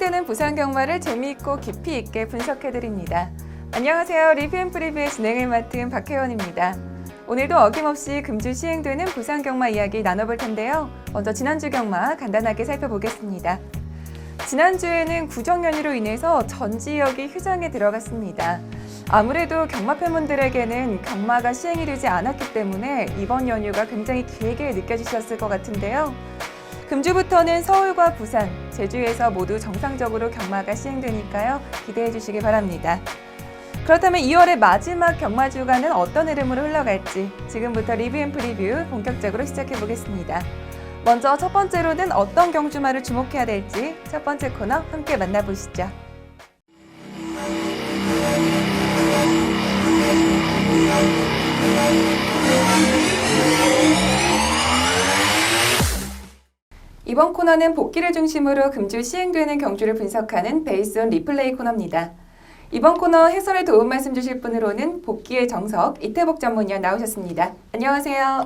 시행되는 부산 경마를 재미있고 깊이 있게 분석해드립니다. 안녕하세요. 리뷰앤프리뷰의 진행을 맡은 박혜원입니다. 오늘도 어김없이 금주 시행되는 부산 경마 이야기 나눠볼 텐데요. 먼저 지난주 경마 간단하게 살펴보겠습니다. 지난주에는 구정 연휴로 인해서 전 지역이 휴장에 들어갔습니다. 아무래도 경마 팬분들에게는 경마가 시행이 되지 않았기 때문에 이번 연휴가 굉장히 길게 느껴지셨을 것 같은데요. 금주부터는 서울과 부산, 제주에서 모두 정상적으로 경마가 시행되니까요. 기대해 주시기 바랍니다. 그렇다면 2월의 마지막 경마 주간은 어떤 흐름으로 흘러갈지 지금부터 리뷰앤프리뷰 본격적으로 시작해 보겠습니다. 먼저 첫 번째로는 어떤 경주마를 주목해야 될지 첫 번째 코너 함께 만나보시죠. 이번 코너는 복귀를 중심으로 금주 시행되는 경주를 분석하는 베이스 온 리플레이 코너입니다. 이번 코너 해설에 도움 말씀 주실 분으로는 복귀의 정석 이태복 전문위원 나오셨습니다. 안녕하세요.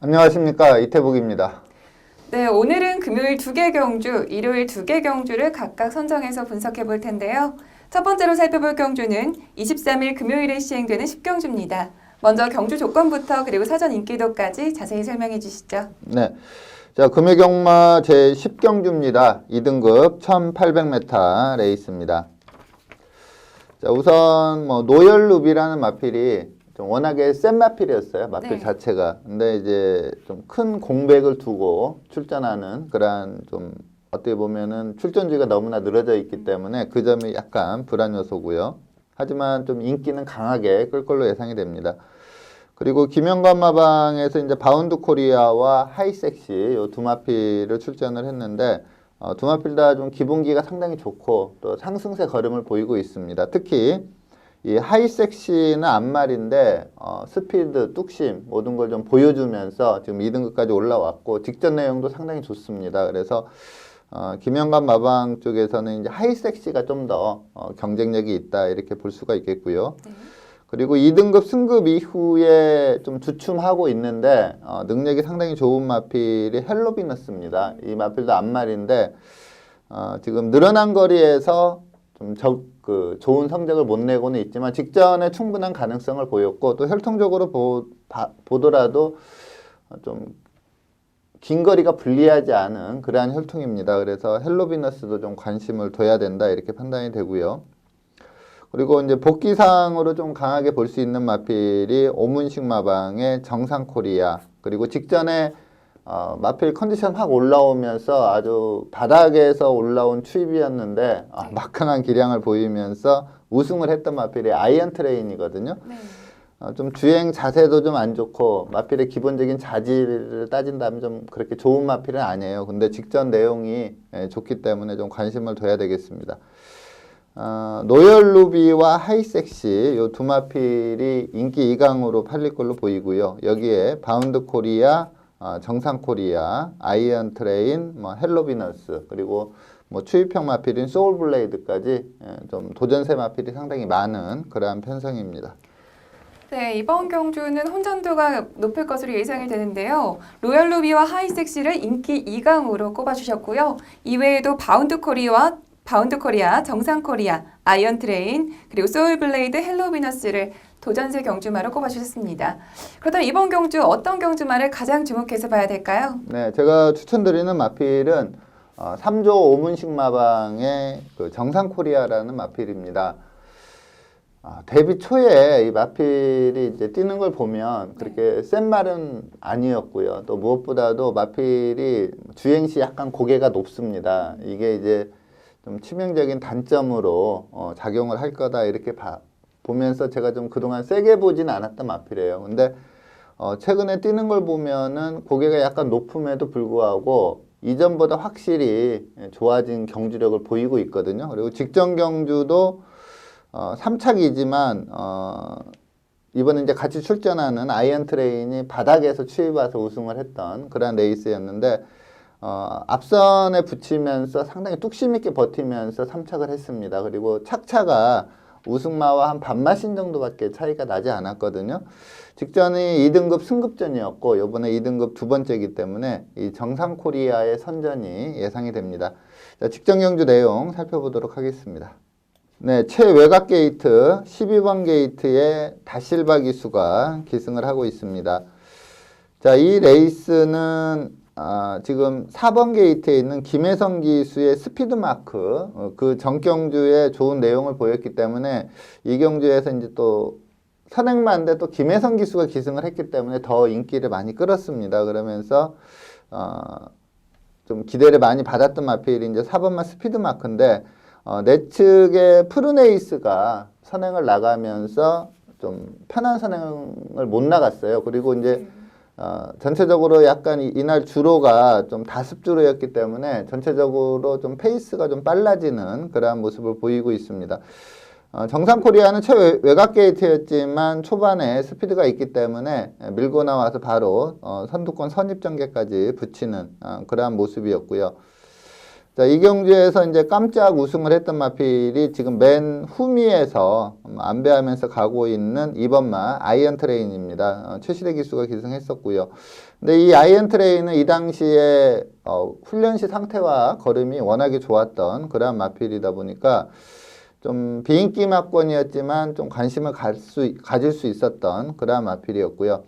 안녕하십니까, 이태복입니다. 네, 오늘은 금요일 2개 경주, 일요일 2개 경주를 각각 선정해서 분석해 볼 텐데요. 첫 번째로 살펴볼 경주는 23일 금요일에 시행되는 10경주입니다. 먼저 경주 조건부터 그리고 사전 인기도까지 자세히 설명해 주시죠. 네. 자, 금요경마 제10경주입니다. 2등급 1800m 레이스입니다. 자, 우선 노열루비라는 마필이 좀 워낙에 센 마필이었어요. 마필 네. 자체가. 근데 이제 좀 큰 공백을 두고 출전하는 그런 좀 어떻게 보면은 출전주가 너무나 늘어져 있기 때문에 그 점이 약간 불안 요소고요. 하지만 좀 인기는 강하게 끌 걸로 예상이 됩니다. 그리고 김영관마방에서 이제 바운드 코리아와 하이섹시 요 두 마필을 출전을 했는데 두 마필 다 좀 기본기가 상당히 좋고 또 상승세 걸음을 보이고 있습니다. 특히 이 하이섹시는 앞말인데 스피드, 뚝심 모든 걸 좀 보여주면서 지금 2등급까지 올라왔고 직전 내용도 상당히 좋습니다. 그래서 김영관 마방 쪽에서는 이제 하이섹시가 좀 더 경쟁력이 있다 이렇게 볼 수가 있겠고요. 네. 그리고 2등급 승급 이후에 좀 주춤하고 있는데 능력이 상당히 좋은 마필이 헬로비너스입니다. 이 마필도 앞말인데 지금 늘어난 거리에서 좀 좋은 성적을 못 내고는 있지만 직전에 충분한 가능성을 보였고 또 혈통적으로 보더라도 좀 긴 거리가 불리하지 않은 그러한 혈통입니다. 그래서 헬로비너스도 좀 관심을 둬야 된다 이렇게 판단이 되고요. 그리고 이제 복귀상으로 좀 강하게 볼 수 있는 마필이 오문식 마방의 정상코리아 그리고 직전에 마필 컨디션 확 올라오면서 아주 바닥에서 올라온 추입이었는데 막강한 기량을 보이면서 우승을 했던 마필이 아이언 트레인이거든요. 네. 좀 주행 자세도 좀 안 좋고 마필의 기본적인 자질을 따진다면 좀 그렇게 좋은 마필은 아니에요. 근데 직전 내용이 좋기 때문에 좀 관심을 둬야 되겠습니다. 노열루비와 하이섹시 요 두 마필이 인기 2강으로 팔릴 걸로 보이고요. 여기에 바운드 코리아, 정상 코리아, 아이언 트레인, 헬로비너스 그리고 추입형 마필인 소울 블레이드까지 좀 도전세 마필이 상당히 많은 그러한 편성입니다. 네, 이번 경주는 혼전도가 높을 것으로 예상이 되는데요. 로열루비와 하이섹시를 인기 2강으로 꼽아주셨고요. 이외에도 바운드 코리아, 정상 코리아, 아이언 트레인, 그리고 소울 블레이드, 헬로비너스를 도전세 경주마로 꼽아주셨습니다. 그렇다면 이번 경주 어떤 경주마를 가장 주목해서 봐야 될까요? 네, 제가 추천드리는 마필은 3조 오문식 마방의 그 정상 코리아라는 마필입니다. 데뷔 초에 이 마필이 이제 뛰는 걸 보면 그렇게 센 말은 아니었고요. 또 무엇보다도 마필이 주행 시 약간 고개가 높습니다. 이게 이제 좀 치명적인 단점으로 작용을 할 거다 이렇게 보면서 제가 좀 그동안 세게 보진 않았던 마필이에요. 근데 최근에 뛰는 걸 보면은 고개가 약간 높음에도 불구하고 이전보다 확실히 좋아진 경주력을 보이고 있거든요. 그리고 직전 경주도 3착이지만 이번에 이제 같이 출전하는 아이언 트레인이 바닥에서 추입와서 우승을 했던 그런 레이스였는데 앞선에 붙이면서 상당히 뚝심 있게 버티면서 3착을 했습니다. 그리고 착차가 우승마와 한 반마신 정도밖에 차이가 나지 않았거든요. 직전이 2등급 승급전이었고 이번에 2등급 두 번째이기 때문에 이 정상 코리아의 선전이 예상이 됩니다. 자, 직전 경주 내용 살펴보도록 하겠습니다. 네, 최외곽 게이트 12번 게이트에 다실바 기수가 기승을 하고 있습니다. 자, 이 레이스는 지금 4번 게이트에 있는 김혜성 기수의 스피드 마크 그 전경주에 좋은 내용을 보였기 때문에 이 경주에서 이제 또 선행만인데 또 김혜성 기수가 기승을 했기 때문에 더 인기를 많이 끌었습니다. 그러면서 좀 기대를 많이 받았던 마필이 이제 4번마 스피드 마크인데 내 측의 푸르네이스가 선행을 나가면서 좀 편한 선행을 못 나갔어요. 그리고 이제 전체적으로 약간 이날 주로가 좀 다습주로였기 때문에 전체적으로 좀 페이스가 좀 빨라지는 그러한 모습을 보이고 있습니다. 정상코리아는 최외곽 게이트였지만 초반에 스피드가 있기 때문에 밀고 나와서 바로 선두권 선입 전개까지 붙이는 그러한 모습이었고요. 자, 이 경주에서 이제 깜짝 우승을 했던 마필이 지금 맨 후미에서 안배하면서 가고 있는 2번마 아이언 트레인입니다. 최시대 기수가 기승했었고요. 근데 이 아이언 트레인은 이 당시에 훈련 시 상태와 걸음이 워낙에 좋았던 그러한 마필이다 보니까 좀 비인기 마권이었지만 좀 관심을 가질 수 있었던 그러한 마필이었고요.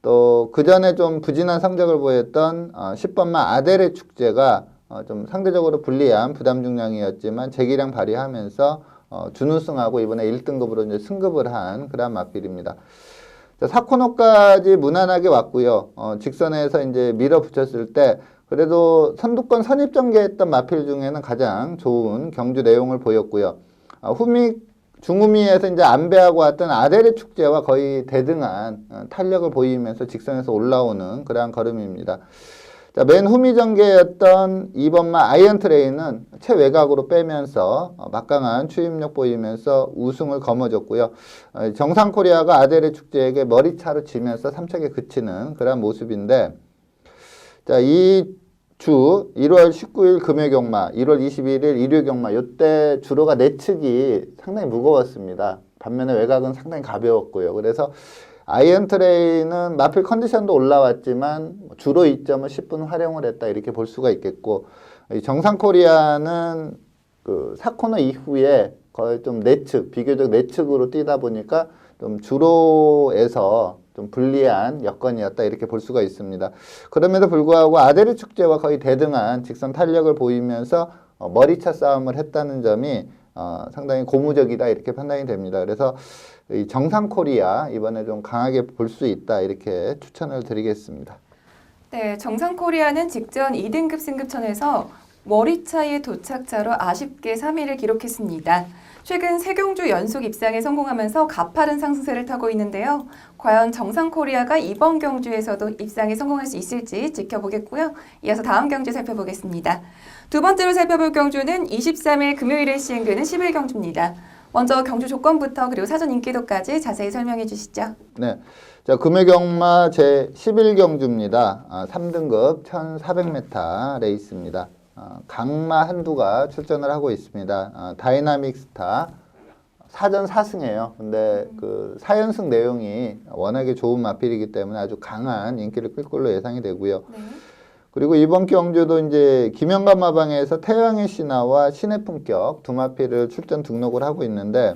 또 그 전에 좀 부진한 성적을 보였던 10번마 아델의 축제가 좀 상대적으로 불리한 부담 중량이었지만 재기량 발휘하면서 준우승하고 이번에 1등급으로 이제 승급을 한 그런 마필입니다. 자, 4코너까지 무난하게 왔고요. 직선에서 이제 밀어붙였을 때 그래도 선두권 선입 전개했던 마필 중에는 가장 좋은 경주 내용을 보였고요. 중후미에서 이제 안배하고 왔던 아델의 축제와 거의 대등한 탄력을 보이면서 직선에서 올라오는 그러한 걸음입니다. 자, 맨 후미 전개였던 2번마 아이언 트레인은 최외곽으로 빼면서 막강한 추임력 보이면서 우승을 거머쥐었고요. 정상 코리아가 아델의 축제에게 머리차로 지면서 3척에 그치는 그런 모습인데, 자, 이 주 1월 19일 금요경마, 1월 21일 일요경마 이때 주로가 내측이 상당히 무거웠습니다. 반면에 외곽은 상당히 가벼웠고요. 그래서 아이언 트레이는 마필 컨디션도 올라왔지만 주로 이점을 10분 활용을 했다 이렇게 볼 수가 있겠고, 정상 코리아는 그 4코너 이후에 거의 좀 내측, 비교적 내측으로 뛰다 보니까 좀 주로에서 좀 불리한 여건이었다 이렇게 볼 수가 있습니다. 그럼에도 불구하고 아델의 축제와 거의 대등한 직선 탄력을 보이면서 머리차 싸움을 했다는 점이 상당히 고무적이다 이렇게 판단이 됩니다. 그래서 이 정상 코리아 이번에 좀 강하게 볼 수 있다 이렇게 추천을 드리겠습니다. 네, 정상 코리아는 직전 2등급 승급선에서 머리차의 도착자로 아쉽게 3위를 기록했습니다. 최근 3경주 연속 입상에 성공하면서 가파른 상승세를 타고 있는데요. 과연 정상 코리아가 이번 경주에서도 입상에 성공할 수 있을지 지켜보겠고요. 이어서 다음 경주 살펴보겠습니다. 두 번째로 살펴볼 경주는 23일 금요일에 시행되는 11경주입니다. 먼저 경주 조건부터 그리고 사전 인기도까지 자세히 설명해 주시죠. 네, 자, 금요경마 제 11경주입니다. 3등급 1400m 레이스입니다. 강마 한두가 출전을 하고 있습니다. 다이나믹 스타 사전 4승이에요. 근데 그 4연승 내용이 워낙에 좋은 마필이기 때문에 아주 강한 인기를 끌 걸로 예상이 되고요. 네. 그리고 이번 경주도 이제 김영감 마방에서 태양의 신화와 신의 품격 두 마필을 출전 등록을 하고 있는데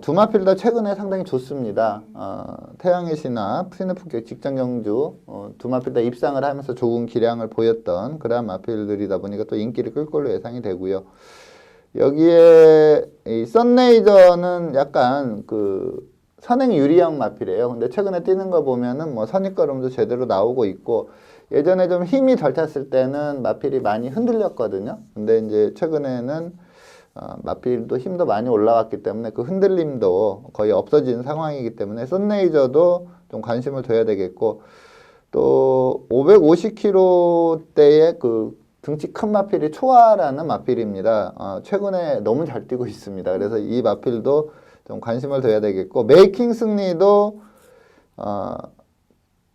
두 마필 다 최근에 상당히 좋습니다. 태양의 신화, 신의 품격 직전 경주 두 마필 다 입상을 하면서 좋은 기량을 보였던 그러한 마필들이다 보니까 또 인기를 끌 걸로 예상이 되고요. 여기에 이 썬레이저는 약간 그 선행 유리형 마필이에요. 근데 최근에 뛰는 거 보면은 뭐 선입걸음도 제대로 나오고 있고 예전에 좀 힘이 덜 탔을 때는 마필이 많이 흔들렸거든요. 근데 이제 최근에는 마필도 힘도 많이 올라왔기 때문에 그 흔들림도 거의 없어진 상황이기 때문에 썬레이저도 좀 관심을 둬야 되겠고 또 550kg대의 그 등치 큰 마필이 초아라는 마필입니다. 최근에 너무 잘 뛰고 있습니다. 그래서 이 마필도 좀 관심을 둬야 되겠고 메이킹 승리도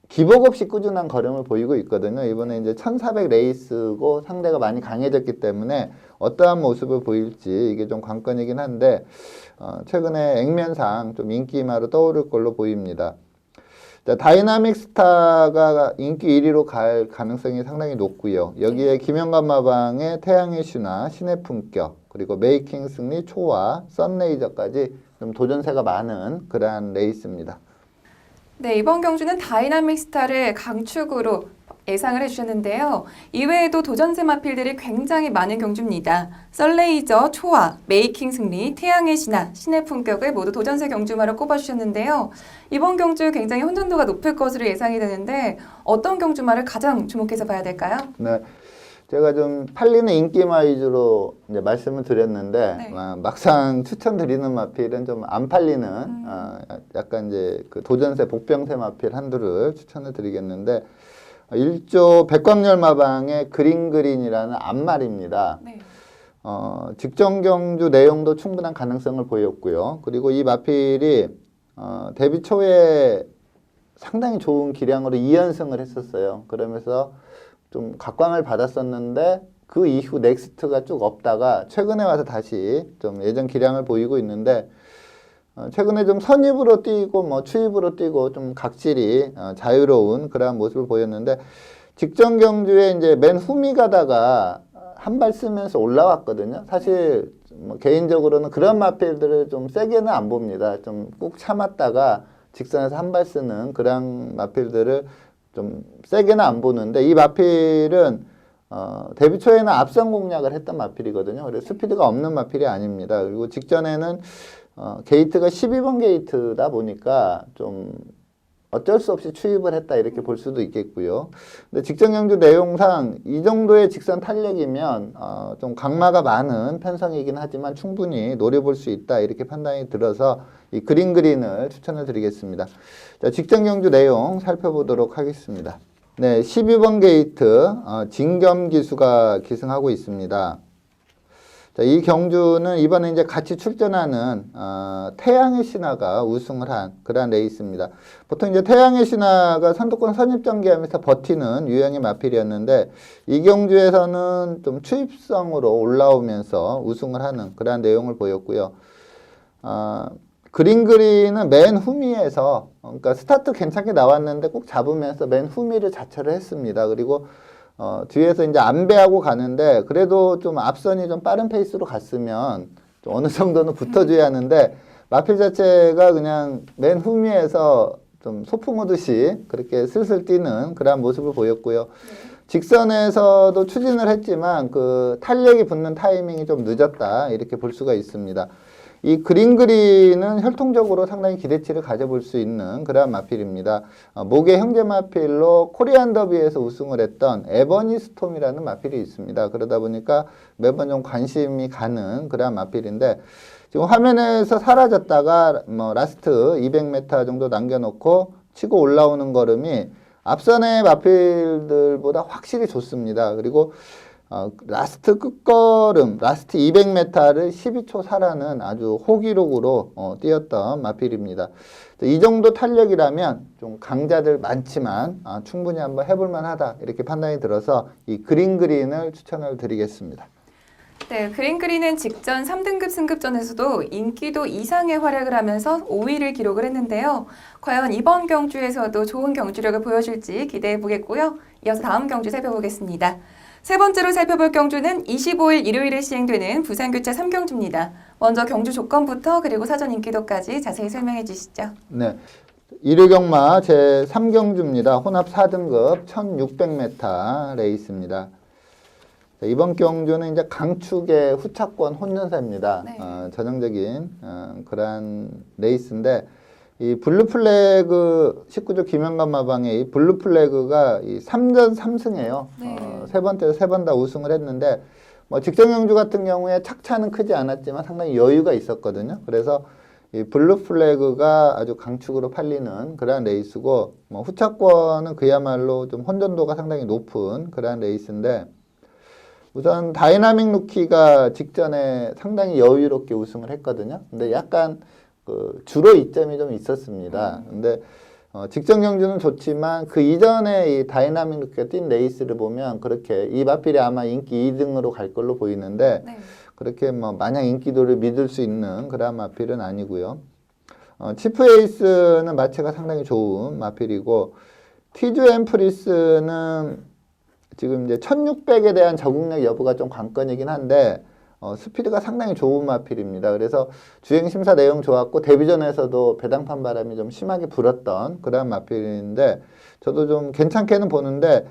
기복 없이 꾸준한 걸음을 보이고 있거든요. 이번에 이제 1400 레이스고 상대가 많이 강해졌기 때문에 어떠한 모습을 보일지 이게 좀 관건이긴 한데 최근에 액면상 좀 인기마로 떠오를 걸로 보입니다. 자, 다이나믹 스타가 인기 1위로 갈 가능성이 상당히 높고요. 여기에 김영관 마방의 태양의 신화, 신의 품격, 그리고 메이킹 승리, 초와, 썬레이저까지 좀 도전세가 많은 그러한 레이스입니다. 네, 이번 경주는 다이나믹 스타를 강축으로 예상을 해주셨는데요. 이외에도 도전세 마필들이 굉장히 많은 경주입니다. 썰레이저, 초와, 메이킹 승리, 태양의 신화, 신의 품격을 모두 도전세 경주마로 꼽아주셨는데요. 이번 경주 굉장히 혼전도가 높을 것으로 예상이 되는데 어떤 경주마를 가장 주목해서 봐야 될까요? 네. 제가 좀 팔리는 인기마 위주로 이제 말씀을 드렸는데 네. 막상 추천드리는 마필은 좀 안 팔리는 약간 이제 그 도전세 복병세 마필 한두를 추천을 드리겠는데 1조 백광열 마방의 그린이라는 앞말입니다. 네. 직전 경주 내용도 충분한 가능성을 보였고요. 그리고 이 마필이 데뷔 초에 상당히 좋은 기량으로 2연승을 했었어요. 그러면서 좀 각광을 받았었는데 그 이후 넥스트가 쭉 없다가 최근에 와서 다시 좀 예전 기량을 보이고 있는데 최근에 좀 선입으로 뛰고 뭐 추입으로 뛰고 좀 각질이 자유로운 그러한 모습을 보였는데 직전 경주에 이제 맨 후미 가다가 한 발 쓰면서 올라왔거든요. 사실 뭐 개인적으로는 그런 마필들을 좀 세게는 안 봅니다. 좀 꾹 참았다가 직선에서 한 발 쓰는 그런 마필들을 좀 세게는 안 보는데 이 마필은 데뷔 초에는 앞선 공략을 했던 마필이거든요. 그래서 스피드가 없는 마필이 아닙니다. 그리고 직전에는 게이트가 12번 게이트다 보니까 좀 어쩔 수 없이 추입을 했다 이렇게 볼 수도 있겠고요. 근데 직전 경주 내용상 이 정도의 직선 탄력이면 좀 강마가 많은 편성이긴 하지만 충분히 노려볼 수 있다 이렇게 판단이 들어서 이 그린을 추천을 드리겠습니다. 자, 직전 경주 내용 살펴보도록 하겠습니다. 네, 12번 게이트 진겸기수가 기승하고 있습니다. 자, 이 경주는 이번에 이제 같이 출전하는 태양의 신화가 우승을 한 그런 레이스입니다. 보통 이제 태양의 신화가 선두권 선입전개하면서 버티는 유형의 마필이었는데 이 경주에서는 좀 추입성으로 올라오면서 우승을 하는 그런 내용을 보였고요. 그린은 맨 후미에서 그러니까 스타트 괜찮게 나왔는데 꼭 잡으면서 맨 후미를 자처를 했습니다. 그리고 뒤에서 이제 안배하고 가는데 그래도 좀 앞선이 좀 빠른 페이스로 갔으면 좀 어느 정도는 붙어줘야 하는데 마필 자체가 그냥 맨 후미에서 좀 소풍 오듯이 그렇게 슬슬 뛰는 그런 모습을 보였고요. 직선에서도 추진을 했지만 그 탄력이 붙는 타이밍이 좀 늦었다 이렇게 볼 수가 있습니다. 이 그린은 혈통적으로 상당히 기대치를 가져볼 수 있는 그러한 마필입니다. 목의 형제 마필로 코리안 더비에서 우승을 했던 에버니 스톰이라는 마필이 있습니다. 그러다 보니까 매번 좀 관심이 가는 그러한 마필인데 지금 화면에서 사라졌다가 뭐 라스트 200m 정도 남겨놓고 치고 올라오는 걸음이 앞선의 마필들보다 확실히 좋습니다. 그리고 라스트 끝걸음, 라스트 200m를 12초 사라는 아주 호기록으로 뛰었던 마필입니다. 이 정도 탄력이라면 좀 강자들 많지만 충분히 한번 해볼 만하다 이렇게 판단이 들어서 이 그린을 추천을 드리겠습니다. 네, 그린은 직전 3등급 승급전에서도 인기도 이상의 활약을 하면서 5위를 기록을 했는데요. 과연 이번 경주에서도 좋은 경주력을 보여줄지 기대해 보겠고요. 이어서 다음 경주 살펴보겠습니다. 세 번째로 살펴볼 경주는 25일 일요일에 시행되는 부산교차 3경주입니다. 먼저 경주 조건부터 그리고 사전 인기도까지 자세히 설명해 주시죠. 네, 일요경마 제3경주입니다. 혼합 4등급 1600m 레이스입니다. 이번 경주는 이제 강축의 후차권 혼전사입니다. 네. 전형적인 그러한 레이스인데 이 블루플래그 19조 김영관 마방의 이 블루플래그가 이 3전 3승이에요. 네. 세 번 다 우승을 했는데 뭐 직전 경주 같은 경우에 착차는 크지 않았지만 상당히 여유가 있었거든요. 그래서 이 블루플래그가 아주 강축으로 팔리는 그러한 레이스고 뭐 후차권은 그야말로 좀 혼전도가 상당히 높은 그러한 레이스인데 우선 다이나믹 루키가 직전에 상당히 여유롭게 우승을 했거든요. 근데 약간 그 주로 이점이 좀 있었습니다. 근데 직전 경주는 좋지만 그 이전에 이 다이나믹 루키가 뛴 레이스를 보면 그렇게 이 마필이 아마 인기 2등으로 갈 걸로 보이는데 네. 그렇게 뭐 마냥 인기도를 믿을 수 있는 그런 마필은 아니고요. 치프 에이스는 마체가 상당히 좋은 마필이고, 티즈 앰프리스는 지금 이제 1600에 대한 적응력 여부가 좀 관건이긴 한데, 스피드가 상당히 좋은 마필입니다. 그래서 주행 심사 내용 좋았고, 데뷔전에서도 배당판 바람이 좀 심하게 불었던 그런 마필인데, 저도 좀 괜찮게는 보는데,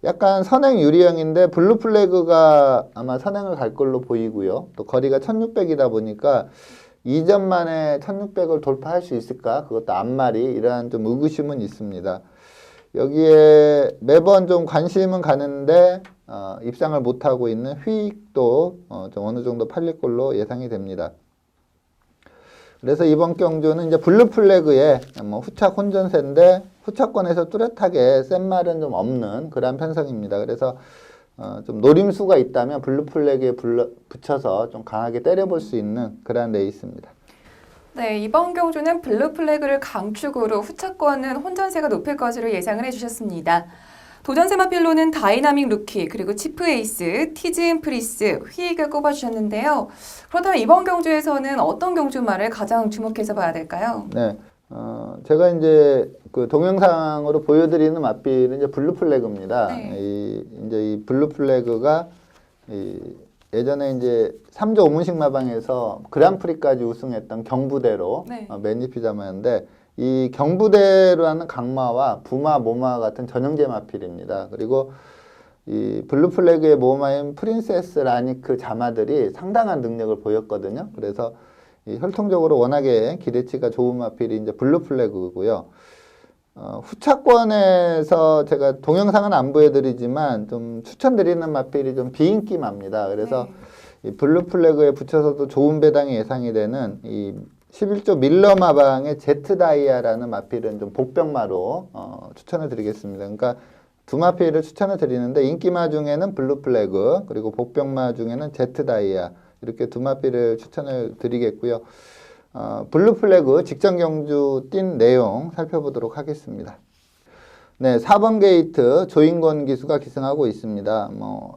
약간 선행 유리형인데 블루 플래그가 아마 선행을 갈 걸로 보이고요. 또 거리가 1600이다 보니까 2점 만에 1600을 돌파할 수 있을까? 그것도 앞말이 이러한 좀 의구심은 있습니다. 여기에 매번 좀 관심은 가는데 입상을 못하고 있는 휘익도 좀 어느 정도 팔릴 걸로 예상이 됩니다. 그래서 이번 경주는 이제 블루 플래그의 후착 혼전세인데 후착권에서 뚜렷하게 센 말은 좀 없는 그런 편성입니다. 그래서 좀 노림수가 있다면 블루 플래그에 붙여서 좀 강하게 때려볼 수 있는 그런 레이스입니다. 네, 이번 경주는 블루 플래그를 강축으로 후차권은 혼전세가 높을 것으로 예상을 해주셨습니다. 도전세 마필로는 다이나믹 루키, 그리고 치프 에이스, 티즈 앰프리스, 휘익을 꼽아주셨는데요. 그렇다면 이번 경주에서는 어떤 경주말을 가장 주목해서 봐야 될까요? 네, 제가 이제 그 동영상으로 보여드리는 마필은 이제 블루 플래그입니다. 네. 이 블루 플래그가 예전에 이제 3조 5문식 마방에서 그랑프리까지 우승했던 경부대로 네. 매니피자마인데 이 경부대로하는 강마와 부마, 모마 같은 전형제 마필입니다. 그리고 이 블루 플래그의 모마인 프린세스 라니크 자마들이 상당한 능력을 보였거든요. 그래서 이 혈통적으로 워낙에 기대치가 좋은 마필이 이제 블루 플래그고요. 후차권에서 제가 동영상은 안 보여드리지만 좀 추천드리는 마필이 좀 비인기 마입니다. 그래서 이 블루 플래그에 붙여서도 좋은 배당이 예상이 되는 이 11조 밀러 마방의 제트 다이아라는 마필은 좀 복병마로 추천을 드리겠습니다. 그러니까 두 마필을 추천을 드리는데 인기마 중에는 블루 플래그 그리고 복병마 중에는 제트 다이아 이렇게 두 마필을 추천을 드리겠고요. 블루 플래그 직전 경주 뛴 내용 살펴보도록 하겠습니다. 네, 4번 게이트 조인권 기수가 기승하고 있습니다.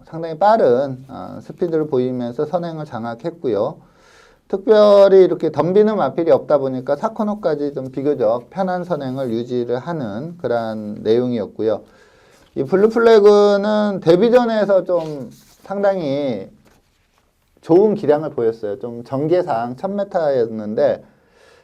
상당히 빠른 스피드를 보이면서 선행을 장악했고요. 특별히 이렇게 덤비는 마필이 없다 보니까 4코너까지 좀 비교적 편한 선행을 유지를 하는 그러한 내용이었고요. 이 블루 플래그는 데뷔전에서 좀 상당히 좋은 기량을 보였어요. 좀 전개상 1000m였는데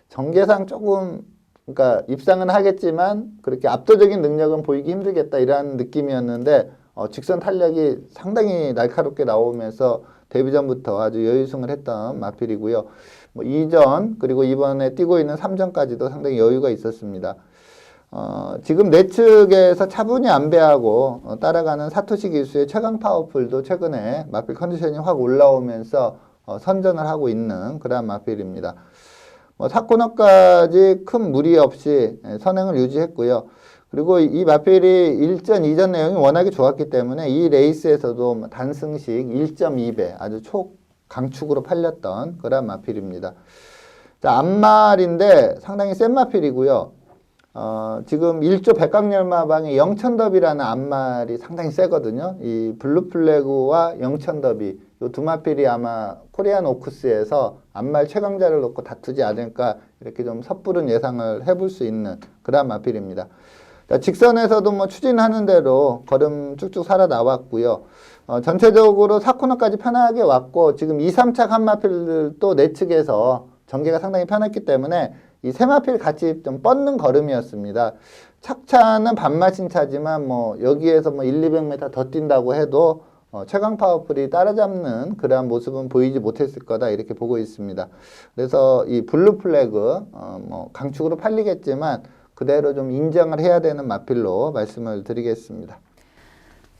전개상 조금 그러니까 입상은 하겠지만 그렇게 압도적인 능력은 보이기 힘들겠다 이런 느낌이었는데 직선 탄력이 상당히 날카롭게 나오면서 데뷔전부터 아주 여유승을 했던 마필이고요. 이전 그리고 이번에 뛰고 있는 3전까지도 상당히 여유가 있었습니다. 지금 내측에서 차분히 안배하고 따라가는 사토시 기수의 최강 파워풀도 최근에 마필 컨디션이 확 올라오면서 선전을 하고 있는 그런 마필입니다. 4코너까지 큰 무리 없이 선행을 유지했고요. 그리고 이 마필이 1전, 2전 내용이 워낙에 좋았기 때문에 이 레이스에서도 단승식 1.2배 아주 초강축으로 팔렸던 그런 마필입니다. 자, 앞말인데 상당히 센 마필이고요. 지금 1조 백강열마방의 영천더비라는 앞말이 상당히 세거든요. 이 블루플래그와 영천더비 이 두 마필이 아마 코리안 오크스에서 앞말 최강자를 놓고 다투지 않을까 이렇게 좀 섣부른 예상을 해볼 수 있는 그런 마필입니다. 자, 직선에서도 추진하는 대로 걸음 쭉쭉 살아 나왔고요. 전체적으로 4코너까지 편하게 왔고 지금 2, 3착 한 마필들도 내측에서 전개가 상당히 편했기 때문에 이 세 마필 같이 좀 뻗는 걸음이었습니다. 착차는 반마신 차지만 여기에서 1, 200m 더 뛴다고 해도 최강 파워풀이 따라잡는 그러한 모습은 보이지 못했을 거다 이렇게 보고 있습니다. 그래서 이 블루 플래그 강축으로 팔리겠지만 그대로 좀 인정을 해야 되는 마필로 말씀을 드리겠습니다.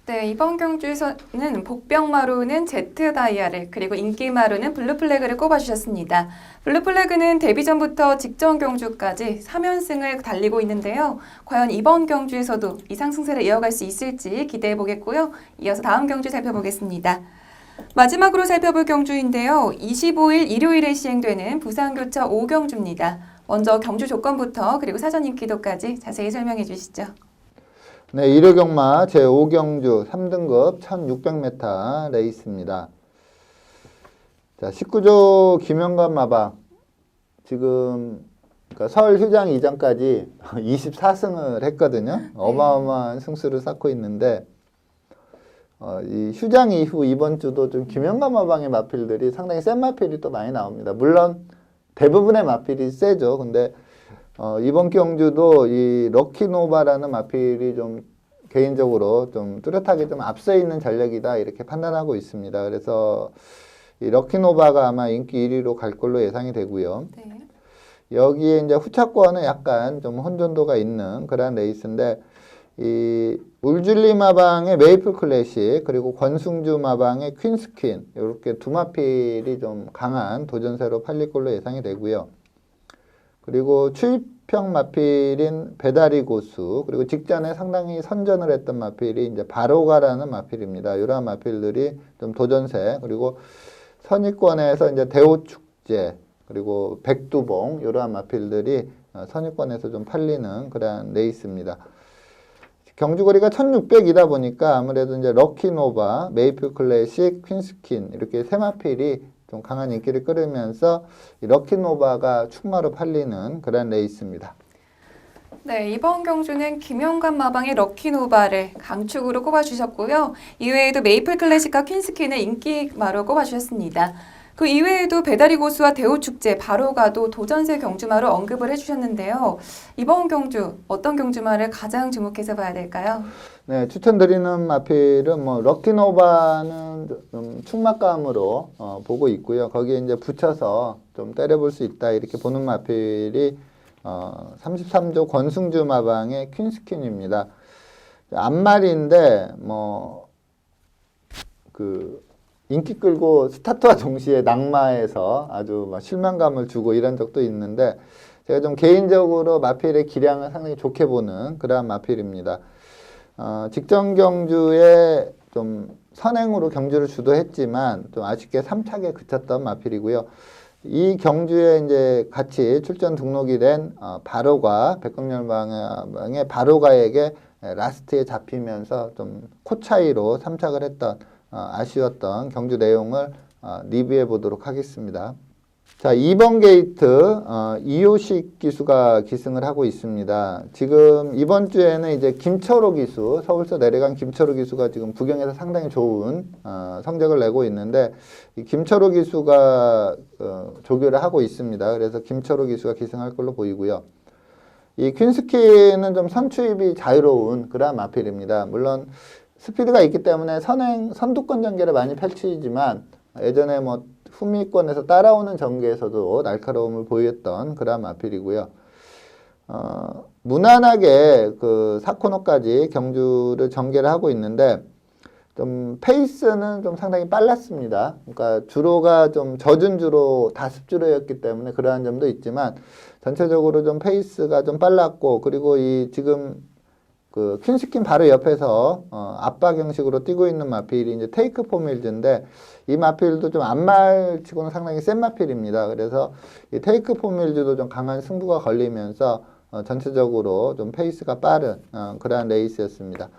네, 이번 경주에서는 복병마루는 제트 다이아를 그리고 인기마루는 블루 플래그를 꼽아주셨습니다. 블루 플래그는 데뷔전부터 직전 경주까지 3연승을 달리고 있는데요. 과연 이번 경주에서도 이 상승세를 이어갈 수 있을지 기대해 보겠고요. 이어서 다음 경주 살펴보겠습니다. 마지막으로 살펴볼 경주인데요. 25일 일요일에 시행되는 부산교차 5경주입니다. 먼저 경주 조건부터 그리고 사전 인기도까지 자세히 설명해 주시죠. 네, 1호 경마 제5경주 3등급 1600m 레이스입니다. 자, 19조 김영관 마방 지금 그러니까 설 휴장 이전까지 24승을 했거든요. 어마어마한 승수를 쌓고 있는데 이 휴장 이후 이번 주도 좀 김영감 마방의 마필들이 상당히 센 마필이 또 많이 나옵니다. 물론 대부분의 마필이 세죠. 근데 이번 경주도 이 럭키노바라는 마필이 좀 개인적으로 좀 뚜렷하게 좀 앞서 있는 전력이다 이렇게 판단하고 있습니다. 그래서 이 럭키노바가 아마 인기 1위로 갈 걸로 예상이 되고요. 네. 여기에 이제 후차권은 약간 좀 혼돈도가 있는 그런 레이스인데 이 울줄리 마방의 메이플 클래식 그리고 권승주 마방의 퀸스퀸 이렇게 두 마필이 좀 강한 도전세로 팔릴 걸로 예상이 되고요. 그리고 추입형 마필인 배다리 고수 그리고 직전에 상당히 선전을 했던 마필이 이제 바로가라는 마필입니다. 이러한 마필들이 좀 도전세 그리고 선입권에서 이제 대호축제 그리고 백두봉 이러한 마필들이 선입권에서 좀 팔리는 그런 레이스입니다. 경주거리가 1600이다 보니까 아무래도 이제 럭키노바, 메이플 클래식, 퀸스킨 이렇게 세 마필이 좀 강한 인기를 끌으면서 이 럭키노바가 충마로 팔리는 그런 레이스입니다. 네, 이번 경주는 김영감 마방의 럭키노바를 강축으로 꼽아주셨고요. 이외에도 메이플 클래식과 퀸스킨을 인기마로 꼽아주셨습니다. 그 이외에도 배다리 고수와 대호축제, 바로가도 도전세 경주마로 언급을 해주셨는데요. 이번 경주 어떤 경주마를 가장 주목해서 봐야 될까요? 네, 추천드리는 마필은 뭐 럭키노바는 좀 충막감으로 보고 있고요. 거기에 이제 붙여서 좀 때려볼 수 있다 이렇게 보는 마필이 33조 권승주 마방의 퀸스킨입니다. 앞말인데 인기 끌고 스타트와 동시에 낙마해서 아주 막 실망감을 주고 이런 적도 있는데 제가 좀 개인적으로 마필의 기량을 상당히 좋게 보는 그러한 마필입니다. 직전 경주에 좀 선행으로 경주를 주도했지만 좀 아쉽게 3착에 그쳤던 마필이고요. 이 경주에 이제 같이 출전 등록이 된 바로가 백광열방의 바로가에게 라스트에 잡히면서 좀 코 차이로 3착을 했던 아쉬웠던 경주 내용을 리뷰해 보도록 하겠습니다. 자, 2번 게이트 이효식 기수가 기승을 하고 있습니다. 지금 이번 주에는 이제 김철호 기수, 서울서 내려간 김철호 기수가 지금 부경에서 상당히 좋은 성적을 내고 있는데 이 김철호 기수가 조교를 하고 있습니다. 그래서 김철호 기수가 기승할 걸로 보이고요. 이 퀸스키는 좀 선추입이 자유로운 그런 마필입니다. 물론 스피드가 있기 때문에 선두권 전개를 많이 펼치지만 예전에 뭐 후미권에서 따라오는 전개에서도 날카로움을 보였던 그런 마필이고요. 무난하게 그 4코너까지 경주를 전개를 하고 있는데 좀 페이스는 좀 상당히 빨랐습니다. 그러니까 주로가 좀 젖은 주로 다습주로였기 때문에 그러한 점도 있지만 전체적으로 좀 페이스가 좀 빨랐고 그리고 이 지금 그 퀸스킨 바로 옆에서 압박 형식으로 뛰고 있는 마필이 이제 테이크 포밀즈인데 이 마필도 좀 앞말치고는 상당히 센 마필입니다. 그래서 이 테이크 포밀즈도 좀 강한 승부가 걸리면서 전체적으로 좀 페이스가 빠른 그러한 레이스였습니다.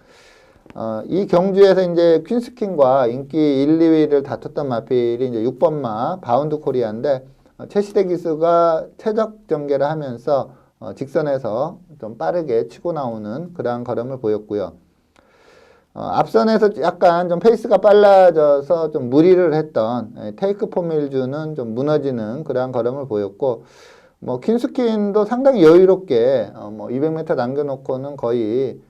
이 경주에서 이제 퀸스킨과 인기 1, 2위를 다퉜던 마필이 이제 6번마 바운드 코리아인데 최시대 기수가 최적 전개를 하면서 직선에서 좀 빠르게 치고 나오는 그러한 걸음을 보였고요. 앞선에서 약간 좀 페이스가 빨라져서 좀 무리를 했던 테이크 포밀주는 좀 무너지는 그러한 걸음을 보였고 뭐 퀸스킨도 상당히 여유롭게 200m 남겨놓고는 거의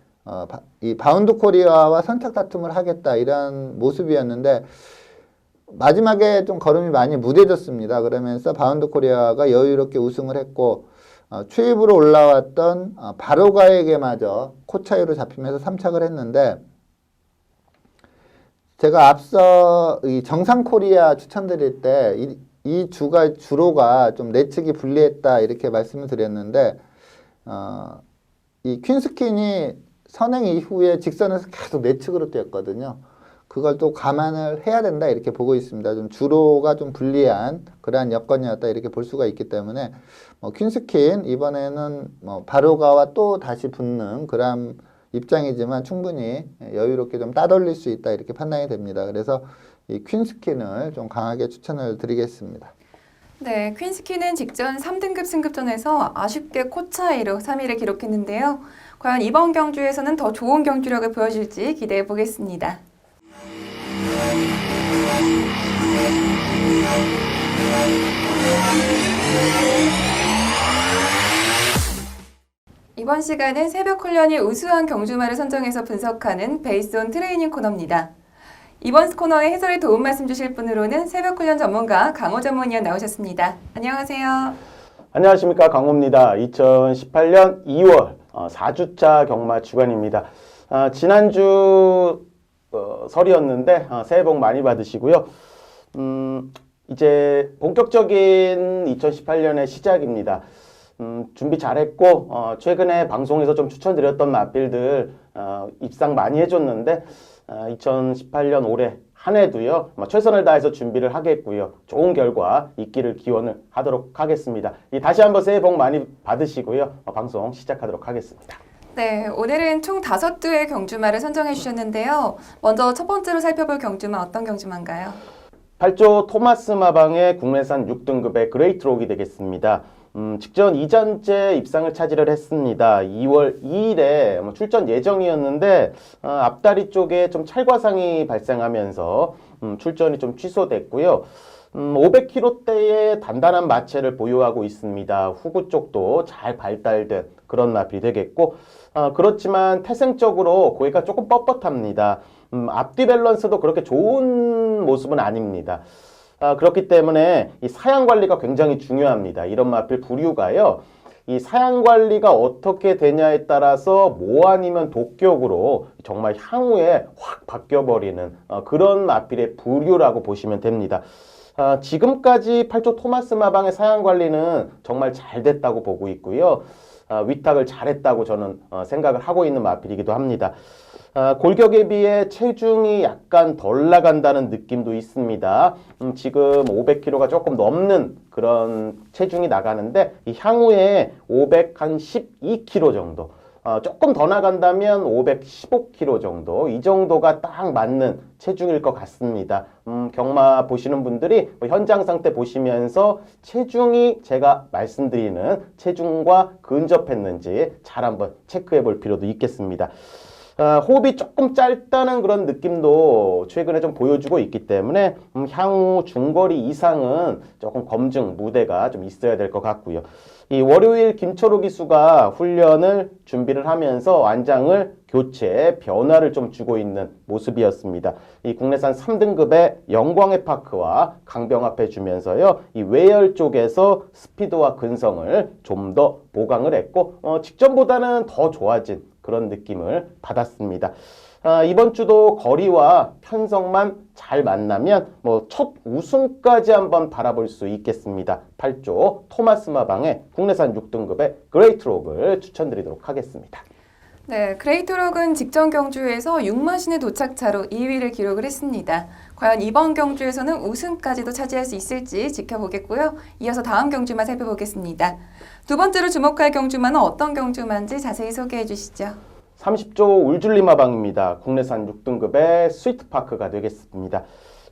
이 바운드 코리아와 선착 다툼을 하겠다 이런 모습이었는데 마지막에 좀 걸음이 많이 무뎌졌습니다. 그러면서 바운드 코리아가 여유롭게 우승을 했고 추입으로 올라왔던 바로가에게마저 코 차이로 잡히면서 3착을 했는데 제가 앞서 이 정상 코리아 추천드릴 때 이 주로가 좀 내측이 불리했다 이렇게 말씀을 드렸는데 이 퀸스킨이 선행 이후에 직선에서 계속 내측으로 뛰었거든요. 그걸 또 감안을 해야 된다 이렇게 보고 있습니다. 좀 주로가 좀 불리한 그러한 여건이었다 이렇게 볼 수가 있기 때문에 퀸스킨 이번에는 바로가와 또 다시 붙는 그런 입장이지만 충분히 여유롭게 좀 따돌릴 수 있다 이렇게 판단이 됩니다. 그래서 이 퀸스킨을 좀 강하게 추천을 드리겠습니다. 네, 퀸스키는 직전 3등급 승급전에서 아쉽게 코 차이로 3위를 기록했는데요. 과연 이번 경주에서는 더 좋은 경주력을 보여줄지 기대해 보겠습니다. 이번 시간은 새벽 훈련이 우수한 경주마를 선정해서 분석하는 베이스 온 트레이닝 코너입니다. 이번 코너에 해설에 도움 말씀 주실 분으로는 새벽 훈련 전문가 강호 전문위원 나오셨습니다. 안녕하세요. 안녕하십니까, 강호입니다. 2018년 2월 4주차 경마 주간입니다. 지난주 설이었는데 새해 복 많이 받으시고요. 이제 본격적인 2018년의 시작입니다. 준비 잘했고 최근에 방송에서 좀 추천드렸던 마필들 입상 많이 해줬는데 2018년 올해 한 해도요 최선을 다해서 준비를 하겠고요. 좋은 결과 있기를 기원을 하도록 하겠습니다. 다시 한번 새해 복 많이 받으시고요. 방송 시작하도록 하겠습니다. 네, 오늘은 총 5두의 경주마를 선정해 주셨는데요. 먼저 첫 번째로 살펴볼 경주마 어떤 경주마인가요? 8조 토마스 마방의 국내산 6등급의 그레이트록이 되겠습니다. 직전 2잔째 입상을 차지를 했습니다. 2월 2일에 출전 예정이었는데 앞다리 쪽에 좀 찰과상이 발생하면서 출전이 좀 취소됐고요. 500kg대의 단단한 마체를 보유하고 있습니다. 후구 쪽도 잘 발달된 그런 마필이 되겠고 그렇지만 태생적으로 고개가 조금 뻣뻣합니다. 앞뒤 밸런스도 그렇게 좋은 모습은 아닙니다. 그렇기 때문에 이 사양 관리가 굉장히 중요합니다. 이런 마필 부류가요. 이 사양 관리가 어떻게 되냐에 따라서 모 아니면 독격으로 정말 향후에 확 바뀌어버리는 그런 마필의 부류라고 보시면 됩니다. 지금까지 8조 토마스 마방의 사양 관리는 정말 잘 됐다고 보고 있고요. 위탁을 잘했다고 저는 생각을 하고 있는 마필이기도 합니다. 골격에 비해 체중이 약간 덜 나간다는 느낌도 있습니다. 지금 500kg가 조금 넘는 그런 체중이 나가는데 이 향후에 512kg 정도 조금 더 나간다면 515kg 정도 이 정도가 딱 맞는 체중일 것 같습니다. 경마 보시는 분들이 현장 상태 보시면서 체중이 제가 말씀드리는 체중과 근접했는지 잘 한번 체크해 볼 필요도 있겠습니다. 호흡이 조금 짧다는 그런 느낌도 최근에 좀 보여주고 있기 때문에 향후 중거리 이상은 조금 검증 무대가 좀 있어야 될 것 같고요. 이 월요일 김철호 기수가 훈련을 준비를 하면서 안장을 교체, 변화를 좀 주고 있는 모습이었습니다. 이 국내산 3등급의 영광의 파크와 강병합해 주면서요. 이 외열 쪽에서 스피드와 근성을 좀 더 보강을 했고 직전보다는 더 좋아진 그런 느낌을 받았습니다. 이번 주도 거리와 편성만 잘 만나면 첫 우승까지 한번 바라볼 수 있겠습니다. 8조 토마스 마방의 국내산 6등급의 그레이트록을 추천드리도록 하겠습니다. 네, 그레이트록은 직전 경주에서 6마신의 도착차로 2위를 기록을 했습니다. 과연 이번 경주에서는 우승까지도 차지할 수 있을지 지켜보겠고요. 이어서 다음 경주만 살펴보겠습니다. 두 번째로 주목할 경주만은 어떤 경주만지 자세히 소개해 주시죠. 30조 울줄리 마방입니다. 국내산 6등급의 스위트파크가 되겠습니다.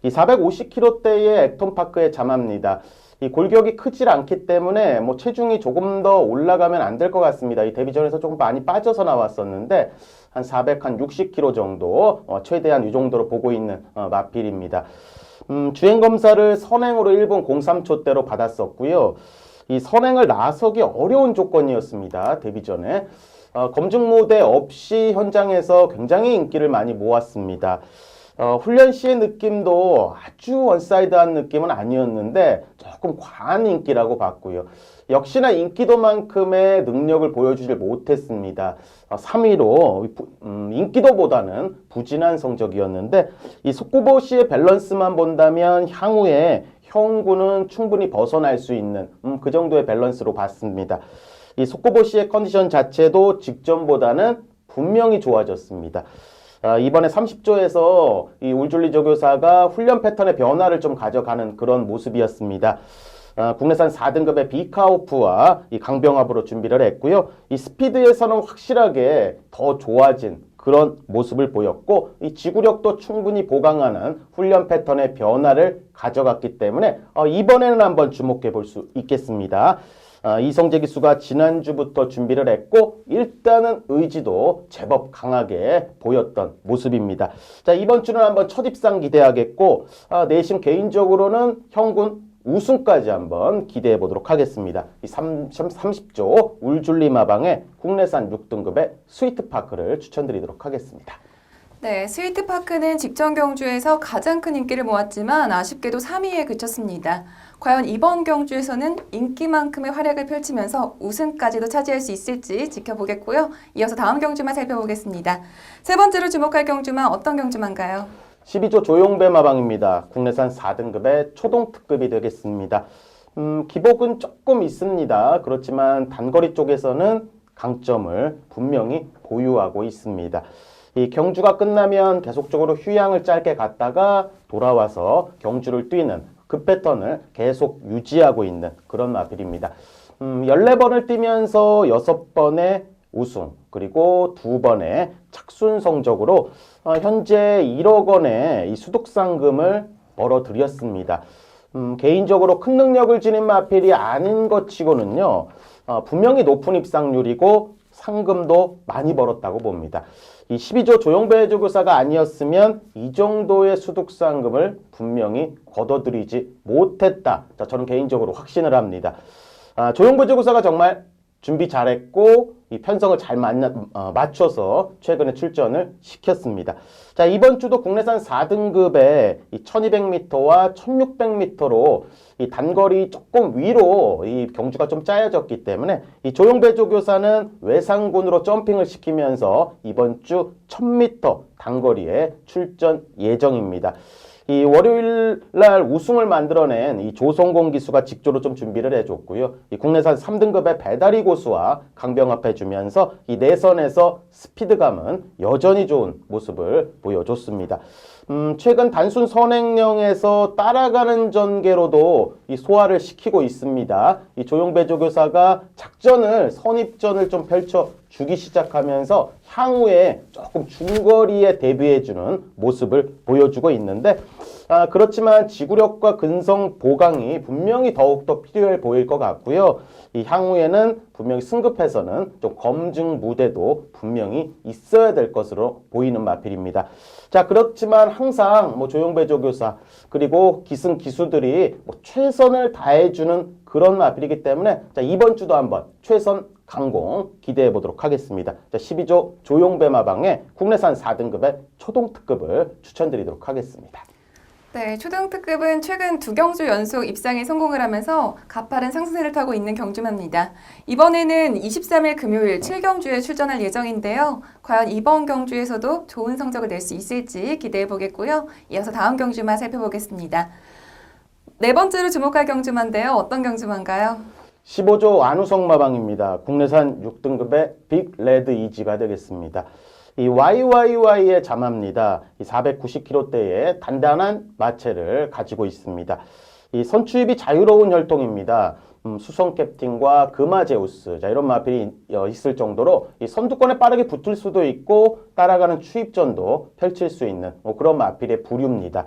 이 450kg대의 액톤파크에 잠합니다. 이 골격이 크질 않기 때문에 체중이 조금 더 올라가면 안 될 것 같습니다. 이 데뷔전에서 조금 많이 빠져서 나왔었는데 한 460kg 정도 최대한 이 정도로 보고 있는 마필입니다. 주행검사를 선행으로 1분 03초대로 받았었고요. 이 선행을 나서기 어려운 조건이었습니다. 데뷔전에. 검증 무대 없이 현장에서 굉장히 인기를 많이 모았습니다. 훈련 시의 느낌도 아주 원사이드한 느낌은 아니었는데 조금 과한 인기라고 봤고요. 역시나 인기도만큼의 능력을 보여주질 못했습니다. 3위로 인기도보다는 부진한 성적이었는데 이 속구보시의 밸런스만 본다면 향후에 형구는 충분히 벗어날 수 있는 그 정도의 밸런스로 봤습니다. 이 속구보시의 컨디션 자체도 직전보다는 분명히 좋아졌습니다. 이번에 30조에서 이 울줄리 조교사가 훈련 패턴의 변화를 좀 가져가는 그런 모습이었습니다. 국내산 4등급의 비카오프와 이 강병합으로 준비를 했고요. 이 스피드에서는 확실하게 더 좋아진 그런 모습을 보였고 이 지구력도 충분히 보강하는 훈련 패턴의 변화를 가져갔기 때문에 이번에는 한번 주목해 볼 수 있겠습니다. 이성재 기수가 지난주부터 준비를 했고 일단은 의지도 제법 강하게 보였던 모습입니다. 자, 이번 주는 한번 첫 입상 기대하겠고 내심 개인적으로는 형군 우승까지 한번 기대해 보도록 하겠습니다. 이 30조 울줄리 마방의 국내산 6등급의 스위트파크를 추천드리도록 하겠습니다. 네, 스위트파크는 직전 경주에서 가장 큰 인기를 모았지만 아쉽게도 3위에 그쳤습니다. 과연 이번 경주에서는 인기만큼의 활약을 펼치면서 우승까지도 차지할 수 있을지 지켜보겠고요. 이어서 다음 경주만 살펴보겠습니다. 세 번째로 주목할 경주만 어떤 경주만가요? 12조 조용배 마방입니다. 국내산 4등급의 초동특급이 되겠습니다. 기복은 조금 있습니다. 그렇지만 단거리 쪽에서는 강점을 분명히 보유하고 있습니다. 이 경주가 끝나면 계속적으로 휴양을 짧게 갔다가 돌아와서 경주를 뛰는 그 패턴을 계속 유지하고 있는 그런 마필입니다. 14번을 뛰면서 6번의 우승 그리고 2번의 착순 성적으로 현재 1억 원의 이 수독상금을 벌어들였습니다. 개인적으로 큰 능력을 지닌 마필이 아닌 것 치고는요. 분명히 높은 입상률이고 상금도 많이 벌었다고 봅니다. 이 12조 조용배 조교사가 아니었으면 이 정도의 수독상금을 분명히 거둬들이지 못했다. 자, 저는 개인적으로 확신을 합니다. 조용배 조교사가 정말 준비 잘했고 이 편성을 잘 맞춰서 최근에 출전을 시켰습니다. 자, 이번 주도 국내산 4등급에 이 1200m와 1600m로 이 단거리 조금 위로 이 경주가 좀 짜여졌기 때문에 이 조용배 조교사는 외상군으로 점핑을 시키면서 이번 주 1000m 단거리에 출전 예정입니다. 이 월요일 날 우승을 만들어낸 이 조성공 기수가 직조로 좀 준비를 해줬고요. 이 국내산 3등급의 배다리 고수와 강병합해주면서 이 내선에서 스피드감은 여전히 좋은 모습을 보여줬습니다. 최근 단순 선행령에서 따라가는 전개로도 이 소화를 시키고 있습니다. 이 조용배 조교사가 작전을 선입전을 좀 펼쳐주기 시작하면서 향후에 조금 중거리에 대비해주는 모습을 보여주고 있는데 그렇지만 지구력과 근성 보강이 분명히 더욱더 필요해 보일 것 같고요. 이 향후에는 분명히 승급해서는 좀 검증 무대도 분명히 있어야 될 것으로 보이는 마필입니다. 자, 그렇지만 항상 조용배 조교사 그리고 기승 기수들이 최선을 다해주는 그런 마필이기 때문에 자, 이번 주도 한번 최선 강공 기대해 보도록 하겠습니다. 자, 12조 조용배 마방의 국내산 4등급의 초동특급을 추천드리도록 하겠습니다. 네, 초등특급은 최근 2경주 연속 입상에 성공을 하면서 가파른 상승세를 타고 있는 경주마입니다. 이번에는 23일 금요일 7경주에 출전할 예정인데요. 과연 이번 경주에서도 좋은 성적을 낼 수 있을지 기대해 보겠고요. 이어서 다음 경주만 살펴보겠습니다. 네 번째로 주목할 경주마인데요. 어떤 경주마인가요? 15조 안우성 마방입니다. 국내산 6등급의 빅레드 이지가 되겠습니다. 이 YYY의 자마입니다. 이 490kg대의 단단한 마체를 가지고 있습니다. 이 선추입이 자유로운 혈통입니다. 수성 캡틴과 금화제우스 자, 이런 마필이 있을 정도로 이 선두권에 빠르게 붙을 수도 있고 따라가는 추입전도 펼칠 수 있는 그런 마필의 부류입니다.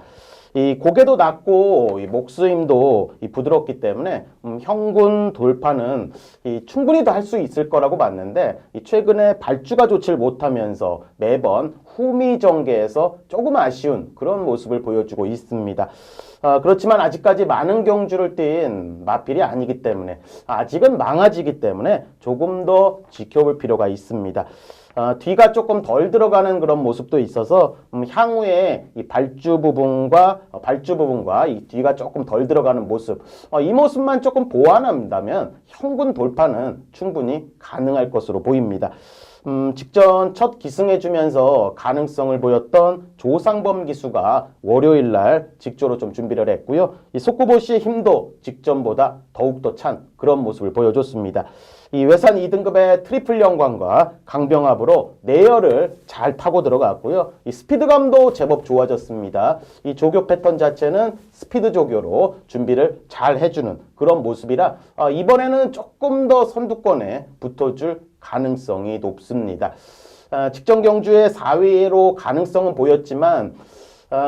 이 고개도 낮고 이 목수임도 부드럽기 때문에 형군 돌파는 충분히 할 수 있을 거라고 봤는데 최근에 발주가 좋질 못하면서 매번 후미 전개에서 조금 아쉬운 그런 모습을 보여주고 있습니다. 그렇지만 아직까지 많은 경주를 뛴 마필이 아니기 때문에 아직은 망아지기 때문에 조금 더 지켜볼 필요가 있습니다. 뒤가 조금 덜 들어가는 그런 모습도 있어서 향후에 이 발주 부분과 이 뒤가 조금 덜 들어가는 모습 이 모습만 조금 보완한다면 형군 돌파는 충분히 가능할 것으로 보입니다. 직전 첫 기승해주면서 가능성을 보였던 조상범 기수가 월요일 날 직조로 좀 준비를 했고요. 이 속구보 씨의 힘도 직전보다 더욱더 찬 그런 모습을 보여줬습니다. 이 외산 2등급의 트리플 영광과 강병합으로 내열을 잘 타고 들어갔고요. 이 스피드감도 제법 좋아졌습니다. 이 조교 패턴 자체는 스피드 조교로 준비를 잘 해주는 그런 모습이라 이번에는 조금 더 선두권에 붙어줄 가능성이 높습니다. 직전 경주에 4위로 가능성은 보였지만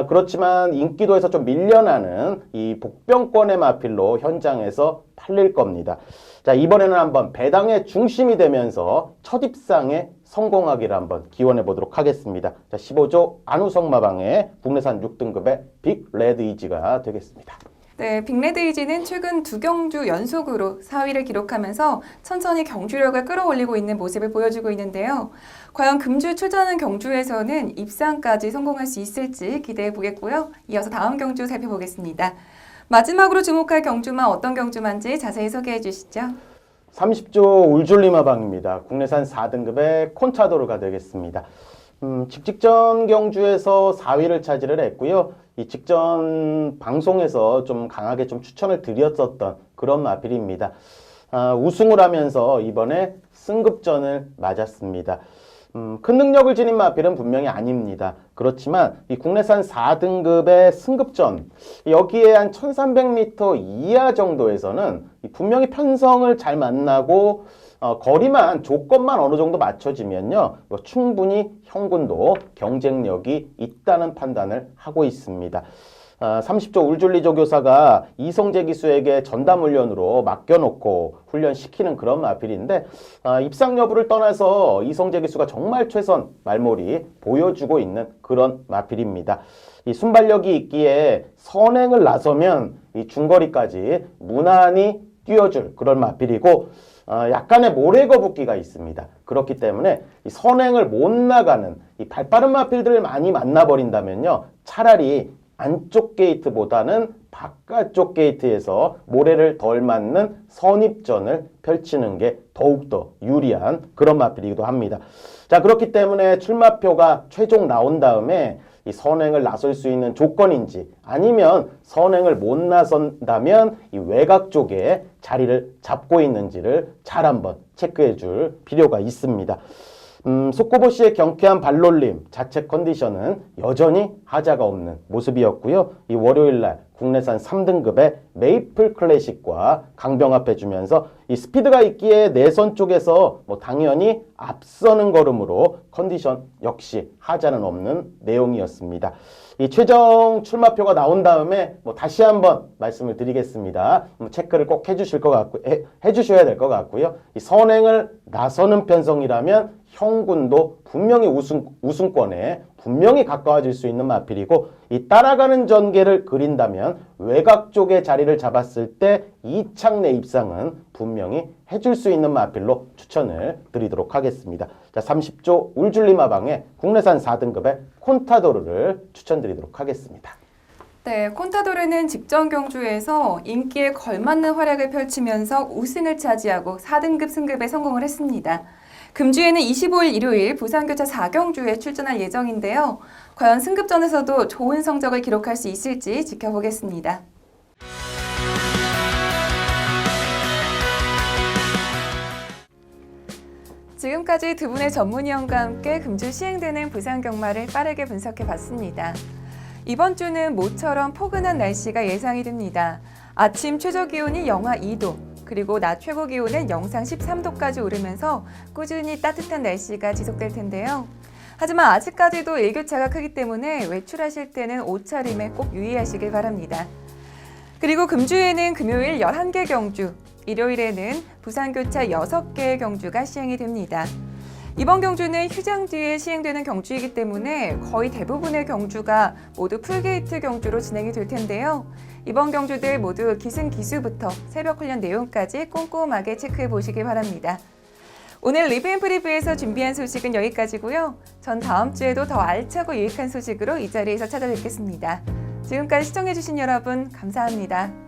그렇지만 인기도에서 좀 밀려나는 이 복병권의 마필로 현장에서 팔릴 겁니다. 자, 이번에는 한번 배당의 중심이 되면서 첫 입상에 성공하기를 한번 기원해 보도록 하겠습니다. 자, 15조 안우성마방의 국내산 6등급의 빅 레드 이지가 되겠습니다. 네, 빅레드 이지는 최근 2경주 연속으로 4위를 기록하면서 천천히 경주력을 끌어올리고 있는 모습을 보여주고 있는데요. 과연 금주 출전하는 경주에서는 입상까지 성공할 수 있을지 기대해 보겠고요. 이어서 다음 경주 살펴보겠습니다. 마지막으로 주목할 경주만 어떤 경주만지 자세히 소개해 주시죠. 30조 울줄리마방입니다. 국내산 4등급의 콘차도르가 되겠습니다. 직전 경주에서 4위를 차지를 했고요. 이 직전 방송에서 좀 강하게 좀 추천을 드렸었던 그런 마필입니다. 우승을 하면서 이번에 승급전을 맞았습니다. 큰 능력을 지닌 마필은 분명히 아닙니다. 그렇지만 이 국내산 4등급의 승급전, 여기에 한 1300m 이하 정도에서는 분명히 편성을 잘 만나고 거리만 조건만 어느 정도 맞춰지면요, 충분히 형군도 경쟁력이 있다는 판단을 하고 있습니다. 30조 울줄리조 교사가 이성재 기수에게 전담 훈련으로 맡겨놓고 훈련시키는 그런 마필인데 입상 여부를 떠나서 이성재 기수가 정말 최선 말몰이 보여주고 있는 그런 마필입니다. 이 순발력이 있기에 선행을 나서면 이 중거리까지 무난히 뛰어줄 그런 마필이고 약간의 모래거북기가 있습니다. 그렇기 때문에 이 선행을 못 나가는 이 발빠른 마필들을 많이 만나버린다면요, 차라리 안쪽 게이트보다는 바깥쪽 게이트에서 모래를 덜 맞는 선입전을 펼치는 게 더욱더 유리한 그런 마필이기도 합니다. 자, 그렇기 때문에 출마표가 최종 나온 다음에 이 선행을 나설 수 있는 조건인지 아니면 선행을 못 나선다면 이 외곽 쪽에 자리를 잡고 있는지를 잘 한번 체크해 줄 필요가 있습니다. 속고보 씨의 경쾌한 발놀림, 자체 컨디션은 여전히 하자가 없는 모습이었고요. 이 월요일날 국내산 3등급의 메이플 클래식과 강병합해주면서 이 스피드가 있기에 내선 쪽에서 당연히 앞서는 걸음으로 컨디션 역시 하자는 없는 내용이었습니다. 이 최종 출마표가 나온 다음에 다시 한번 말씀을 드리겠습니다. 체크를 꼭 해주셔야 될 것 같고요. 이 선행을 나서는 편성이라면 형군도 분명히 우승권에 분명히 가까워질 수 있는 마필이고, 이 따라가는 전개를 그린다면 외곽 쪽에 자리를 잡았을 때 이창내 입상은 분명히 해줄 수 있는 마필로 추천을 드리도록 하겠습니다. 자, 30조 울줄리마방의 국내산 4등급의 콘타도르를 추천드리도록 하겠습니다. 네, 콘타도르는 직전 경주에서 인기에 걸맞는 활약을 펼치면서 우승을 차지하고 4등급 승급에 성공을 했습니다. 금주에는 25일 일요일 부산교차 4경주에 출전할 예정인데요. 과연 승급전에서도 좋은 성적을 기록할 수 있을지 지켜보겠습니다. 지금까지 두 분의 전문위원과 함께 금주 시행되는 부산 경마를 빠르게 분석해 봤습니다. 이번 주는 모처럼 포근한 날씨가 예상이 됩니다. 아침 최저 기온이 영하 2도, 그리고 낮 최고 기온은 영상 13도까지 오르면서 꾸준히 따뜻한 날씨가 지속될 텐데요. 하지만 아직까지도 일교차가 크기 때문에 외출하실 때는 옷차림에 꼭 유의하시길 바랍니다. 그리고 금주에는 금요일 11개 경주, 일요일에는 부산교차 6개의 경주가 시행이 됩니다. 이번 경주는 휴장 뒤에 시행되는 경주이기 때문에 거의 대부분의 경주가 모두 풀게이트 경주로 진행이 될 텐데요. 이번 경주들 모두 기승기수부터 새벽 훈련 내용까지 꼼꼼하게 체크해 보시기 바랍니다. 오늘 리브앤프리뷰에서 준비한 소식은 여기까지고요. 전 다음 주에도 더 알차고 유익한 소식으로 이 자리에서 찾아뵙겠습니다. 지금까지 시청해주신 여러분 감사합니다.